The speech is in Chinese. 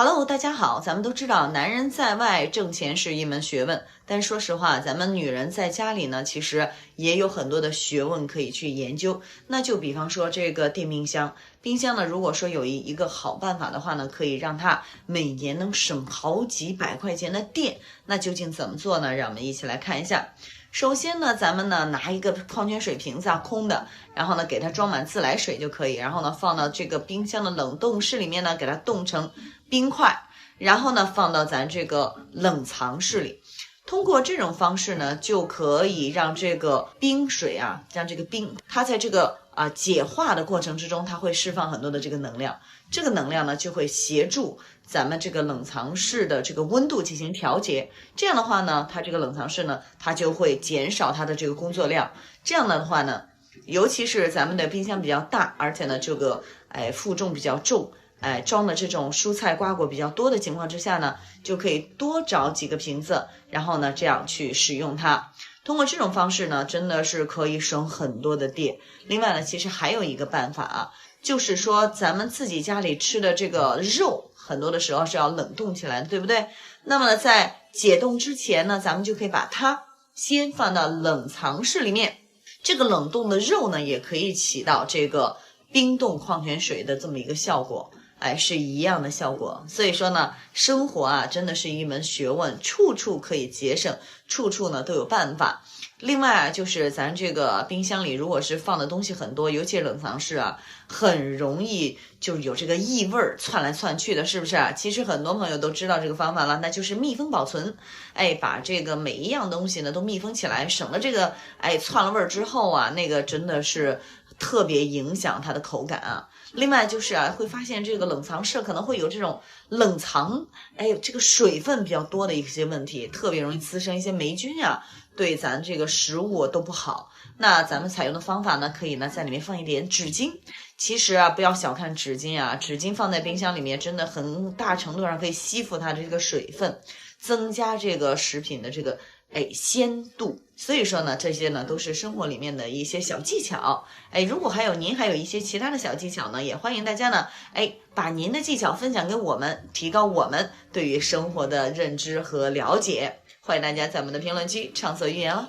Hello，大家好。咱们都知道，男人在外挣钱是一门学问，但说实话，咱们女人在家里呢，其实也有很多的学问可以去研究。那就比方说这个电冰箱，冰箱呢，如果说有一个好办法的话呢，可以让它每年能省好几百块钱的电。那究竟怎么做呢？让我们一起来看一下。首先呢，咱们呢拿一个矿泉水瓶子空的，然后呢给它装满自来水就可以，然后呢放到这个冰箱的冷冻室里面呢，给它冻成冰块，然后呢放到咱这个冷藏室里。通过这种方式呢，就可以让这个冰水让这个冰它在这个解化的过程之中，它会释放很多的这个能量，这个能量呢就会协助咱们这个冷藏室的这个温度进行调节。这样的话呢，它这个冷藏室呢，它就会减少它的这个工作量。这样的话呢，尤其是咱们的冰箱比较大，而且呢这个负重比较重，装的这种蔬菜瓜果比较多的情况之下呢，就可以多找几个瓶子，然后呢这样去使用它。通过这种方式呢，真的是可以省很多的电。另外呢，其实还有一个办法就是说咱们自己家里吃的这个肉，很多的时候是要冷冻起来的，对不对？那么呢，在解冻之前呢，咱们就可以把它先放到冷藏室里面。这个冷冻的肉呢，也可以起到这个冰冻矿泉水的这么一个效果。是一样的效果。所以说呢，生活真的是一门学问，处处可以节省，处处呢都有办法。另外就是咱这个冰箱里如果是放的东西很多，尤其是冷藏室很容易就是有这个异味窜来窜去的，是不是其实很多朋友都知道这个方法了，那就是密封保存。把这个每一样东西呢都密封起来，省了这个窜了味之后那个真的是特别影响它的口感另外就是会发现这个冷藏室可能会有这种冷藏这个水分比较多的一些问题，特别容易滋生一些霉菌对咱这个食物都不好。那咱们采用的方法呢，可以呢在里面放一点纸巾。其实不要小看纸巾纸巾放在冰箱里面真的很大程度上可以吸附它的这个水分，增加这个食品的这个鲜度。所以说呢，这些呢都是生活里面的一些小技巧。如果您还有一些其他的小技巧呢，也欢迎大家呢把您的技巧分享给我们，提高我们对于生活的认知和了解。欢迎大家在我们的评论区畅所欲言哦。